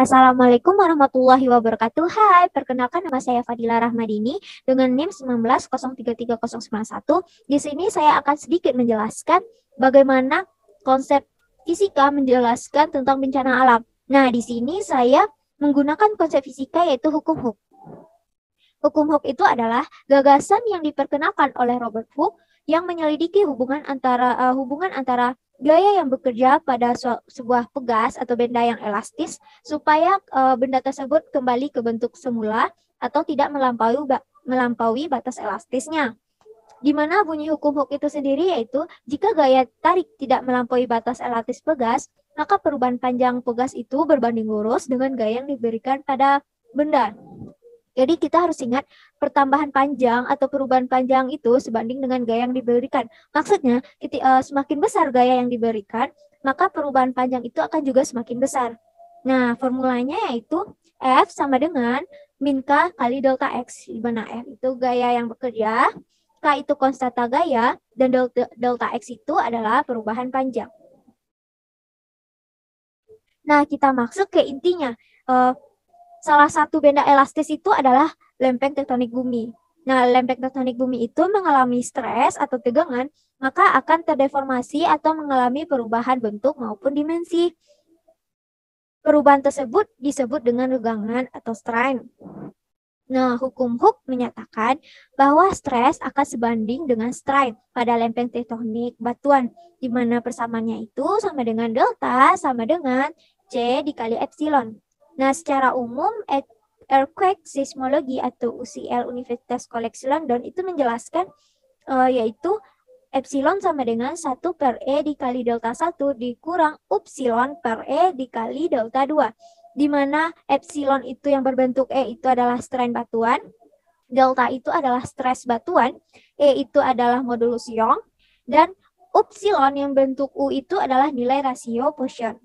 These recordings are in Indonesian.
Assalamualaikum warahmatullahi wabarakatuh. Hai, perkenalkan nama saya Fadila Rahmadini dengan NIM 19033091. Di sini saya akan sedikit menjelaskan bagaimana konsep fisika menjelaskan tentang bencana alam. Nah, di sini saya menggunakan konsep fisika yaitu hukum Hooke. Hukum Hooke itu adalah gagasan yang diperkenalkan oleh Robert Hooke yang menyelidiki hubungan antara gaya yang bekerja pada sebuah pegas atau benda yang elastis supaya benda tersebut kembali ke bentuk semula atau tidak melampaui batas elastisnya. Di mana bunyi hukum Hooke itu sendiri yaitu jika gaya tarik tidak melampaui batas elastis pegas, maka perubahan panjang pegas itu berbanding lurus dengan gaya yang diberikan pada benda. Jadi kita harus ingat pertambahan panjang atau perubahan panjang itu sebanding dengan gaya yang diberikan. Maksudnya semakin besar gaya yang diberikan, maka perubahan panjang itu akan juga semakin besar. Nah, formulanya yaitu F sama dengan min K kali delta X, di mana F itu gaya yang bekerja, K itu konstanta gaya, dan delta X itu adalah perubahan panjang. Nah, kita masuk ke intinya. Salah satu benda elastis itu adalah lempeng tektonik bumi. Nah, lempeng tektonik bumi itu mengalami stres atau tegangan, maka akan terdeformasi atau mengalami perubahan bentuk maupun dimensi. Perubahan tersebut disebut dengan regangan atau strain. Nah, hukum Hooke menyatakan bahwa stres akan sebanding dengan strain pada lempeng tektonik batuan, di mana persamaannya itu sama dengan delta sama dengan C dikali epsilon. Nah, secara umum, Earthquake Seismology atau UCL Universitas Koleksi London itu menjelaskan yaitu epsilon sama dengan 1 per E dikali delta 1 dikurang upsilon per E dikali delta 2. Di mana epsilon itu yang berbentuk E itu adalah strain batuan, delta itu adalah stres batuan, E itu adalah modulus Young, dan upsilon yang bentuk U itu adalah nilai rasio Poisson.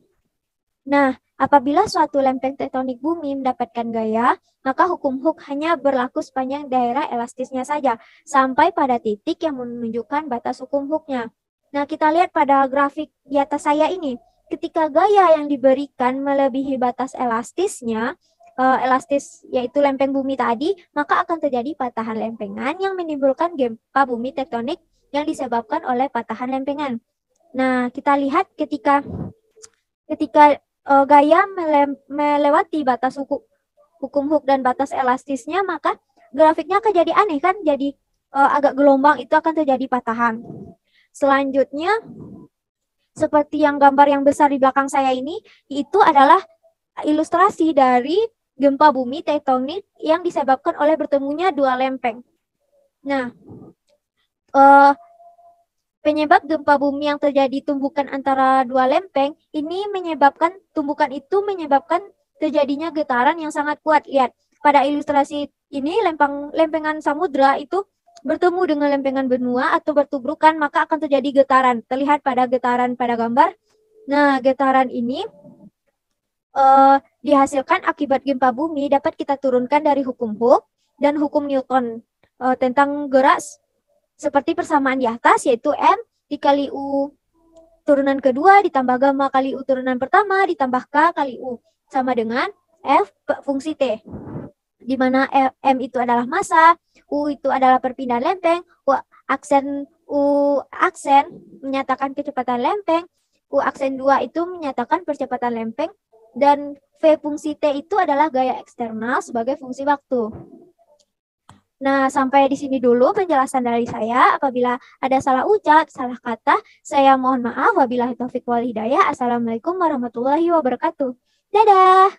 Nah, apabila suatu lempeng tektonik bumi mendapatkan gaya, maka hukum Hooke hanya berlaku sepanjang daerah elastisnya saja, sampai pada titik yang menunjukkan batas hukum Hooke-nya. Nah, kita lihat pada grafik di atas saya ini. Ketika gaya yang diberikan melebihi batas elastisnya, elastis yaitu lempeng bumi tadi, maka akan terjadi patahan lempengan yang menimbulkan gempa bumi tektonik yang disebabkan oleh patahan lempengan. Nah, kita lihat ketika gaya melewati batas hukum Hooke dan batas elastisnya, maka grafiknya akan jadi aneh kan, jadi agak gelombang, itu akan terjadi patahan. Selanjutnya, seperti yang gambar yang besar di belakang saya ini, itu adalah ilustrasi dari gempa bumi tektonik yang disebabkan oleh bertemunya dua lempeng. Nah, penyebab gempa bumi yang terjadi tumbukan antara dua lempeng ini menyebabkan terjadinya getaran yang sangat kuat. Lihat, pada ilustrasi ini lempengan samudra itu bertemu dengan lempengan benua atau bertubrukan, maka akan terjadi getaran. Terlihat pada getaran pada gambar. Nah, getaran ini dihasilkan akibat gempa bumi dapat kita turunkan dari hukum Hooke dan hukum Newton tentang gerak seperti persamaan di atas, yaitu M dikali U turunan kedua ditambah gamma kali U turunan pertama ditambah K kali U sama dengan F fungsi T. Di mana M itu adalah massa, U itu adalah perpindahan lempeng, U aksen menyatakan kecepatan lempeng, U aksen 2 itu menyatakan percepatan lempeng, dan V fungsi T itu adalah gaya eksternal sebagai fungsi waktu. Nah, sampai di sini dulu penjelasan dari saya. Apabila ada salah ucap, salah kata, saya mohon maaf. Wabillahi taufiq wal hidayah. Assalamualaikum warahmatullahi wabarakatuh. Dadah!